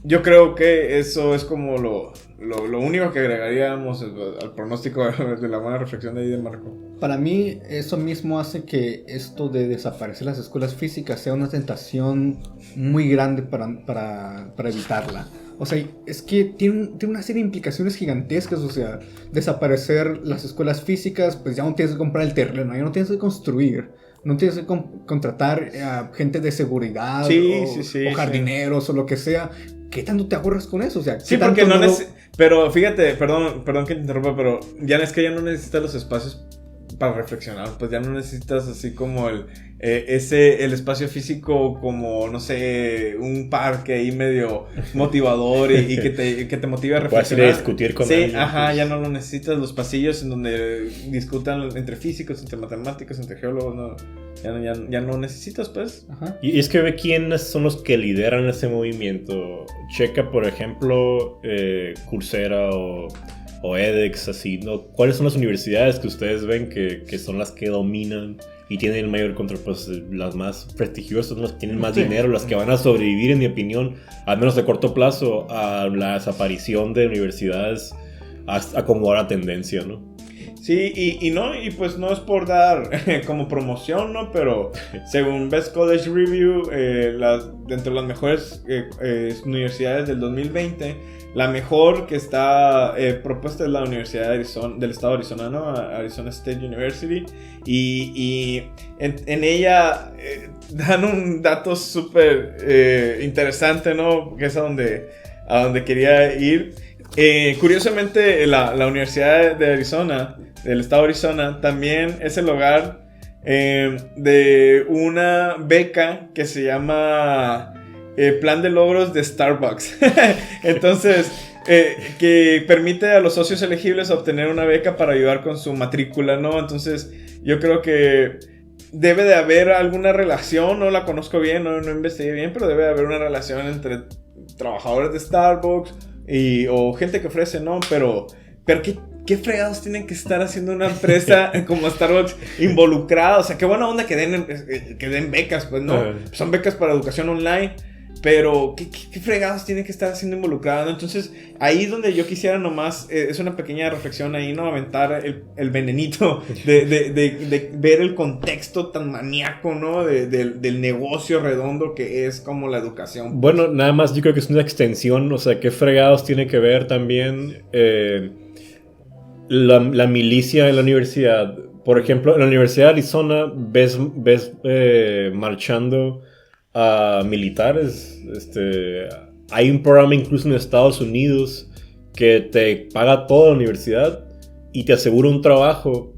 yo creo que eso es como lo único que agregaríamos al pronóstico de la buena reflexión de ahí de Marco. Para mí, eso mismo hace que esto de desaparecer las escuelas físicas sea una tentación muy grande para evitarla. O sea, es que tiene una serie de implicaciones gigantescas. O sea, desaparecer las escuelas físicas, pues ya no tienes que comprar el terreno, ya no tienes que construir, no tienes que contratar a gente de seguridad o jardineros o lo que sea. ¿Qué tanto te ahorras con eso? O sea, sí, porque no pero fíjate, perdón que te interrumpa, pero ya es que ya no necesitas los espacios para reflexionar, pues ya no necesitas así como el espacio físico como, no sé, un parque ahí medio motivador y que te motive a reflexionar. Puedes discutir con alguien. Sí, ajá, ya no lo necesitas, los pasillos en donde discutan entre físicos, entre matemáticos, entre geólogos, no, ya no necesitas, pues. Ajá. Y es que ve quiénes son los que lideran ese movimiento. Checa, por ejemplo, Coursera o edX, así, ¿no? ¿Cuáles son las universidades que ustedes ven que son las que dominan y tienen el mayor control? Pues las más prestigiosas son las que tienen más dinero, las que van a sobrevivir, en mi opinión, al menos de corto plazo, a la desaparición de universidades, a como va la tendencia, ¿no? Sí, y pues no es por dar como promoción, ¿no? Pero según Best College Review, dentro de las mejores universidades del 2020, la mejor que está propuesta es la Universidad del Estado de Arizona, ¿no? Arizona State University. Y en ella dan un dato súper interesante, ¿no? Que es a donde a donde quería ir. Curiosamente, la Universidad de Arizona, del estado de Arizona, también es el hogar de una beca que se llama Plan de Logros de Starbucks. Entonces, que permite a los socios elegibles obtener una beca para ayudar con su matrícula, ¿no? Entonces, yo creo que debe de haber alguna relación, no la conozco bien, no investigué bien, pero debe de haber una relación entre trabajadores de Starbucks o gente que ofrece, ¿no? Pero ¿qué fregados tienen que estar haciendo una empresa como Starbucks involucrada? O sea, qué buena onda que den becas, pues, ¿no? Son becas para educación online, pero ¿qué fregados tienen que estar haciendo involucrados, ¿no? Entonces, ahí donde yo quisiera nomás, es una pequeña reflexión ahí, ¿no? Aventar el venenito de ver el contexto tan maníaco, ¿no? Del negocio redondo que es como la educación. Bueno, nada más yo creo que es una extensión, o sea, ¿qué fregados tiene que ver también la milicia en la universidad? Por ejemplo, en la Universidad de Arizona ves marchando a militares. Hay un programa incluso en Estados Unidos que te paga toda la universidad y te asegura un trabajo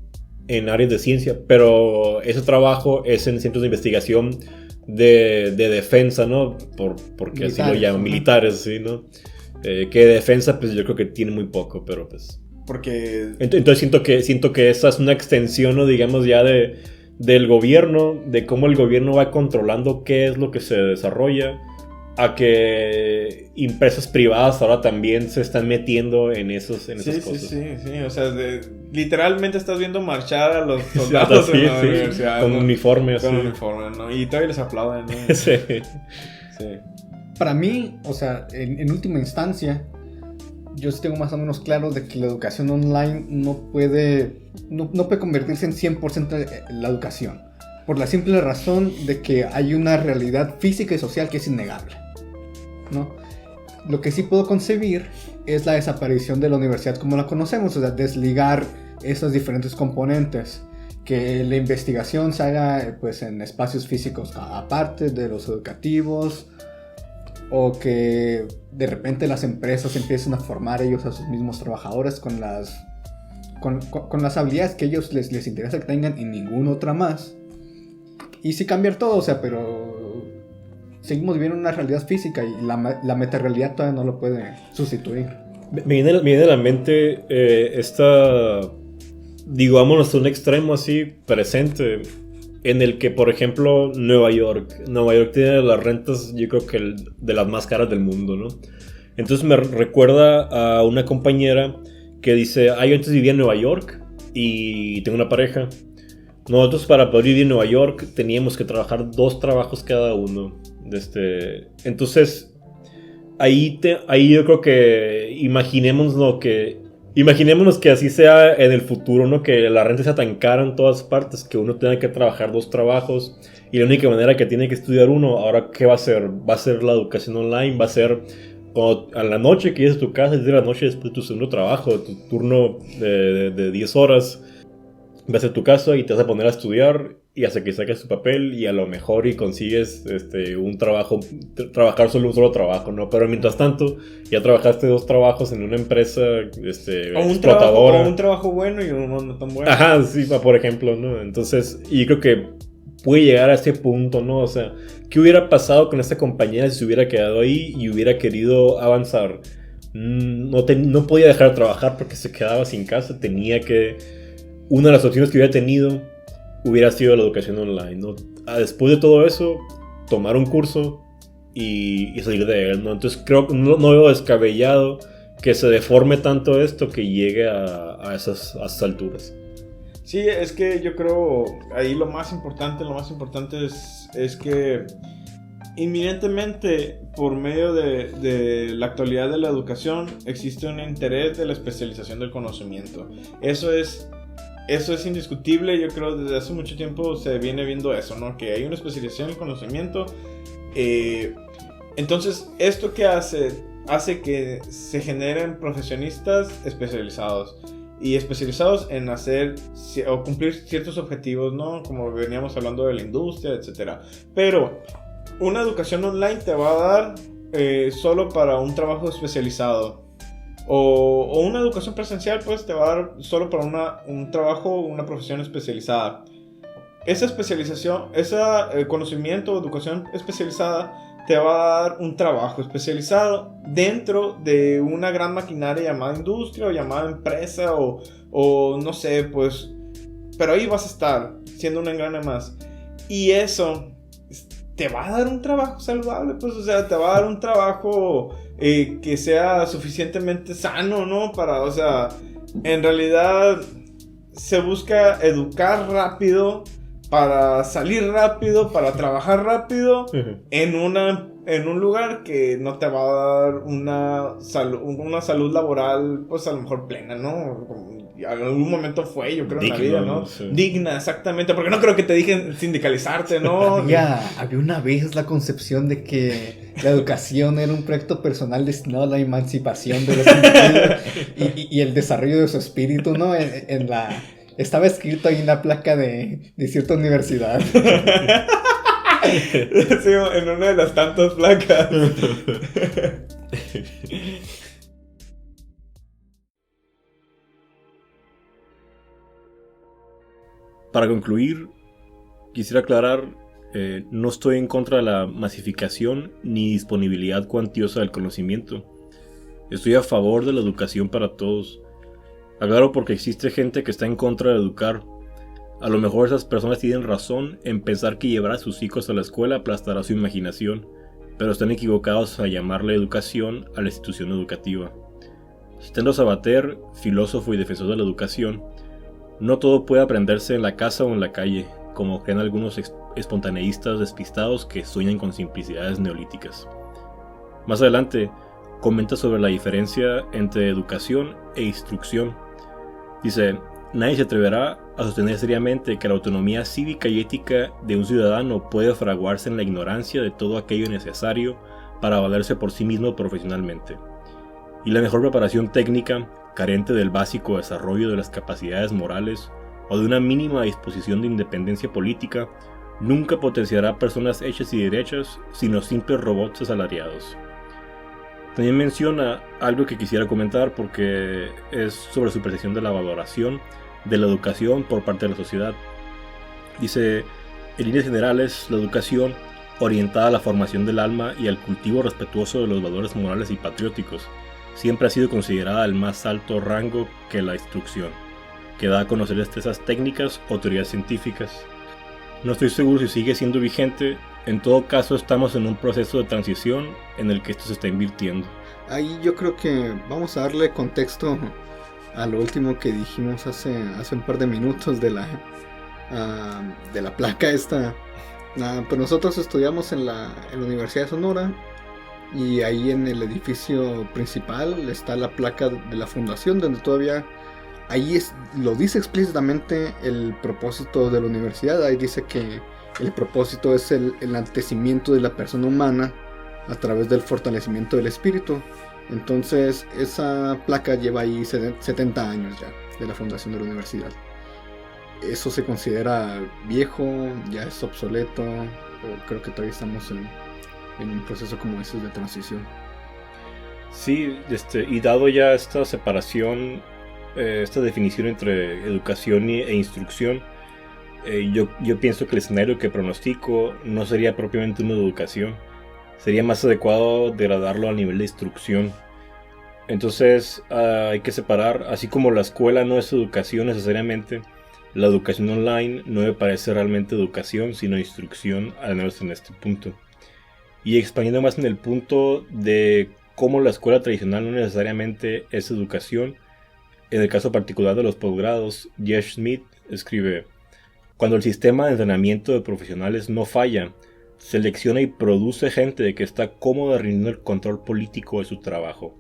en áreas de ciencia, pero ese trabajo es en centros de investigación de defensa, ¿no? Porque militares, así lo llaman, militares, ¿sí, no? Que defensa, pues yo creo que tiene muy poco, pero pues... Porque... Entonces siento que esa es una extensión, ¿no? Digamos ya del gobierno, de cómo el gobierno va controlando qué es lo que se desarrolla, a que empresas privadas ahora también se están metiendo en esas cosas. Sí, o sea, literalmente estás viendo marchar a los soldados en la universidad. Con uniforme, así. Con uniforme, ¿no? Y todavía les aplauden, ¿no? Sí. Para mí, o sea, en última instancia, yo sí tengo más o menos claro de que la educación online no puede convertirse en 100% la educación. Por la simple razón de que hay una realidad física y social que es innegable, ¿no? Lo que sí puedo concebir es la desaparición de la universidad como la conocemos, o sea, desligar esos diferentes componentes. Que la investigación se haga pues, en espacios físicos aparte de los educativos, o que de repente las empresas empiecen a formar ellos a sus mismos trabajadores con las habilidades que ellos les interesa que tengan y ninguna otra más. Y sí cambiar todo, o sea, pero seguimos viviendo una realidad física y la metarealidad todavía no lo puede sustituir. Me viene a la mente digámonos un extremo así presente, en el que, por ejemplo, Nueva York tiene las rentas, yo creo que de las más caras del mundo, ¿no? Entonces me recuerda a una compañera que dice, yo antes vivía en Nueva York y tengo una pareja. Nosotros para poder vivir en Nueva York teníamos que trabajar 2 trabajos cada uno. Entonces, ahí yo creo que imaginémonos que así sea en el futuro, ¿no? Que la renta sea tan cara en todas partes que uno tenga que trabajar 2 trabajos y la única manera que tiene que estudiar uno, ahora ¿qué va a ser? Va a ser la educación online, va a ser a la noche que llegues a tu casa, es de la noche después de tu segundo trabajo, de tu turno de 10 horas, vas a tu casa y te vas a poner a estudiar y hasta que saques tu papel y a lo mejor y consigues un trabajo, trabajar solo un solo trabajo, ¿no? Pero mientras tanto ya trabajaste 2 trabajos en una empresa explotadora. O un trabajo bueno y uno no tan bueno. Ajá, sí, por ejemplo, ¿no? Entonces, y creo que puede llegar a ese punto, ¿no? O sea, ¿qué hubiera pasado con esta compañía si se hubiera quedado ahí y hubiera querido avanzar? No podía dejar de trabajar porque se quedaba sin casa, tenía que... Una de las opciones que hubiera tenido hubiera sido la educación online, ¿no? Después de todo eso, tomar un curso y salir de él, ¿no? Entonces creo que no veo descabellado que se deforme tanto esto que llegue a esas alturas. Sí, es que yo creo ahí lo más importante es que inminentemente por medio de la actualidad de la educación existe un interés de la especialización del conocimiento. Eso es indiscutible. Yo creo desde hace mucho tiempo se viene viendo eso, ¿no? Que hay una especialización en el conocimiento. Entonces, ¿esto qué hace? Hace que se generen profesionistas especializados. Y especializados en hacer o cumplir ciertos objetivos, ¿no? Como veníamos hablando de la industria, etc. Pero una educación online te va a dar solo para un trabajo especializado. O una educación presencial, pues te va a dar solo para un trabajo, una profesión especializada. Esa especialización, ese conocimiento o educación especializada te va a dar un trabajo especializado dentro de una gran maquinaria llamada industria o llamada empresa o no sé, pues, pero ahí vas a estar siendo un engrane más. Y eso te va a dar un trabajo saludable, pues, o sea, te va a dar un trabajo que sea suficientemente sano, ¿no? Para, o sea, en realidad se busca educar rápido, para salir rápido, para trabajar rápido, en un lugar que no te va a dar una salud laboral, pues a lo mejor plena, ¿no? En algún momento fue, yo creo, digna, en la vida, ¿no? Sí. Digna, exactamente, porque no creo que te dejen sindicalizarte, ¿no? Había una vez la concepción de que la educación era un proyecto personal destinado a la emancipación de los individuos y el desarrollo de su espíritu, ¿no? Estaba escrito ahí en la placa de cierta universidad. Sí, en una de las tantas placas. Para concluir, quisiera aclarar, no estoy en contra de la masificación ni disponibilidad cuantiosa del conocimiento. Estoy a favor de la educación para todos. Aclaro porque existe gente que está en contra de educar. A lo mejor esas personas tienen razón en pensar que llevar a sus hijos a la escuela aplastará su imaginación, pero están equivocados a llamarle educación a la institución educativa. Citando a Sabater, filósofo y defensor de la educación, no todo puede aprenderse en la casa o en la calle, como creen algunos espontaneístas despistados que sueñan con simplicidades neolíticas. Más adelante, comenta sobre la diferencia entre educación e instrucción. Dice, nadie se atreverá a sostener seriamente que la autonomía cívica y ética de un ciudadano puede fraguarse en la ignorancia de todo aquello necesario para valerse por sí mismo profesionalmente. Y la mejor preparación técnica, carente del básico desarrollo de las capacidades morales o de una mínima disposición de independencia política, nunca potenciará personas hechas y derechas, sino simples robots asalariados. También menciona algo que quisiera comentar porque es sobre su percepción de la valoración de la educación por parte de la sociedad. Dice, en líneas generales, la educación, orientada a la formación del alma y al cultivo respetuoso de los valores morales y patrióticos, siempre ha sido considerada el más alto rango que la instrucción, que da a conocer destrezas técnicas o teorías científicas. No estoy seguro si sigue siendo vigente. En todo caso, estamos en un proceso de transición en el que esto se está invirtiendo. Ahí yo creo que vamos a darle contexto a lo último que dijimos hace un par de minutos de la placa esta. Pues nosotros estudiamos en la Universidad de Sonora y ahí en el edificio principal está la placa de la fundación donde todavía ahí lo dice explícitamente el propósito de la universidad. Ahí dice que el propósito es el enaltecimiento de la persona humana a través del fortalecimiento del espíritu. Entonces esa placa lleva ahí 70 años ya de la fundación de la universidad. Eso se considera viejo, ya es obsoleto, o creo que todavía estamos en un proceso como ese de transición. Sí, y dado ya esta separación, esta definición entre educación e instrucción, yo pienso que el escenario que pronostico no sería propiamente una educación. Sería más adecuado degradarlo al nivel de instrucción. Entonces hay que separar, así como la escuela no es educación necesariamente, la educación online no me parece realmente educación, sino instrucción, al menos en este punto. Y expandiendo más en el punto de cómo la escuela tradicional no necesariamente es educación, en el caso particular de los posgrados, Jeff Smith escribe: cuando el sistema de entrenamiento de profesionales no falla, selecciona y produce gente que está cómoda rindiendo el control político de su trabajo.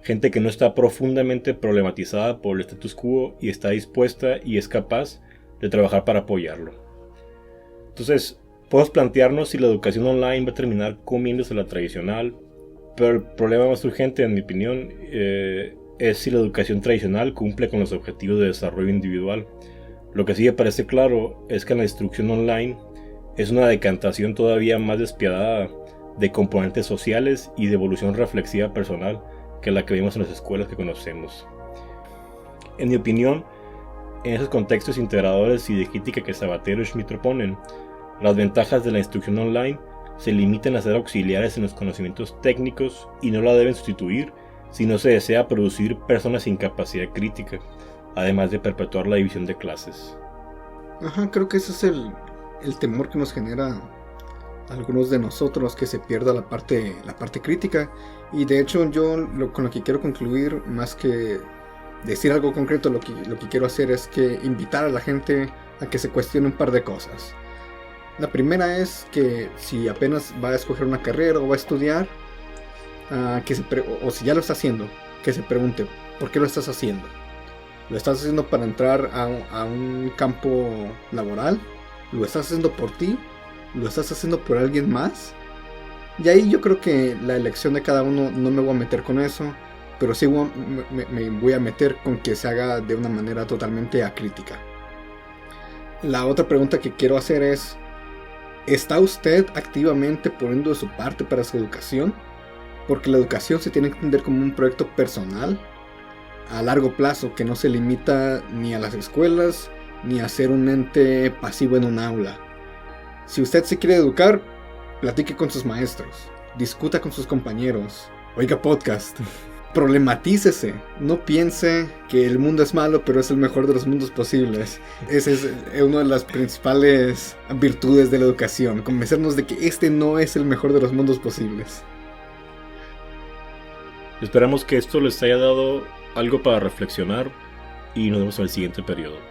Gente que no está profundamente problematizada por el status quo y está dispuesta y es capaz de trabajar para apoyarlo. Entonces, podemos plantearnos si la educación online va a terminar comiéndose la tradicional, pero el problema más urgente, en mi opinión, es si la educación tradicional cumple con los objetivos de desarrollo individual. Lo que sí me parece claro es que la instrucción online es una decantación todavía más despiadada de componentes sociales y de evolución reflexiva personal que la que vemos en las escuelas que conocemos. En mi opinión, en esos contextos integradores y de crítica que Sabatero y Schmitt proponen, las ventajas de la instrucción online se limitan a ser auxiliares en los conocimientos técnicos y no la deben sustituir si no se desea producir personas sin capacidad crítica, además de perpetuar la división de clases. Ajá, creo que ese es el temor que nos genera a algunos de nosotros, que se pierda la parte crítica. Y de hecho yo con lo que quiero concluir, más que decir algo concreto, lo que quiero hacer es que invitar a la gente a que se cuestione un par de cosas. La primera es que si apenas va a escoger una carrera o va a estudiar, o si ya lo está haciendo, que se pregunte, ¿por qué lo estás haciendo? ¿Lo estás haciendo para entrar a un campo laboral? ¿Lo estás haciendo por ti? ¿Lo estás haciendo por alguien más? Y ahí yo creo que la elección de cada uno, no me voy a meter con eso, pero sí me voy a meter con que se haga de una manera totalmente acrítica. La otra pregunta que quiero hacer es, ¿está usted activamente poniendo de su parte para su educación? Porque la educación se tiene que entender como un proyecto personal, a largo plazo, que no se limita ni a las escuelas, ni a ser un ente pasivo en un aula. Si usted se quiere educar, platique con sus maestros, discuta con sus compañeros, oiga podcast, problematícese, no piense que el mundo es malo, pero es el mejor de los mundos posibles. Esa es una de las principales virtudes de la educación, convencernos de que este no es el mejor de los mundos posibles. Esperamos que esto les haya dado algo para reflexionar y nos vemos en el siguiente periodo.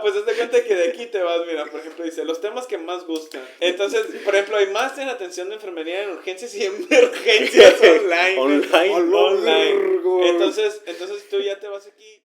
Pues haz de cuenta que de aquí te vas, mira, por ejemplo, dice, los temas que más gustan. Entonces, por ejemplo, hay más en atención de enfermería en urgencias y emergencias online. Online. Entonces tú ya te vas aquí.